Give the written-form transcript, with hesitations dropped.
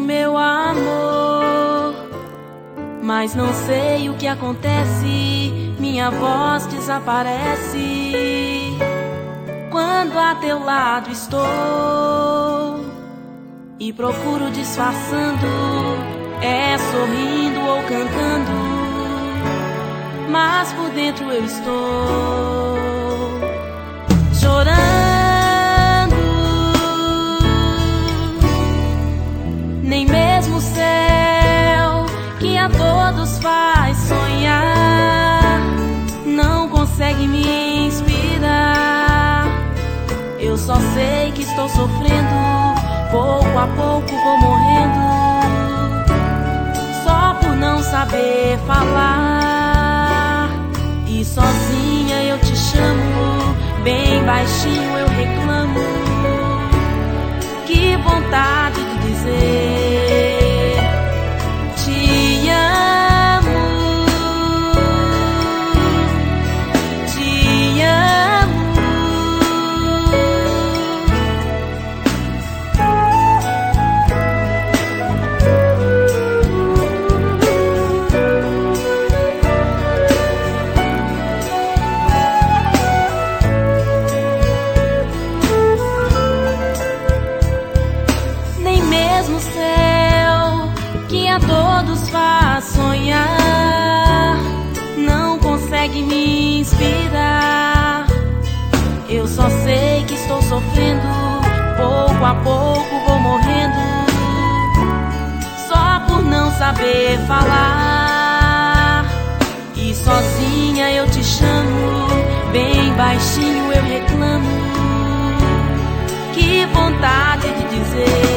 meu amor, mas não sei o que acontece, minha voz desaparece quando a teu lado estou e procuro disfarçando, sorrindo ou cantando, mas por dentro eu estou chorando. Nem mesmo o céu, que a todos faz sonhar, não consegue me inspirar. Eu só sei que estou sofrendo, pouco a pouco vou morrendo, só por não saber falar. E sozinha eu te chamo, bem baixinho eu reclamo. Que vontade de dizer te amo, te amo. No céu, que a todos faz sonhar, não consegue me inspirar. Eu só sei que estou sofrendo, pouco a pouco vou morrendo, só por não saber falar. E sozinha eu te chamo, bem baixinho eu reclamo. Que vontade de dizer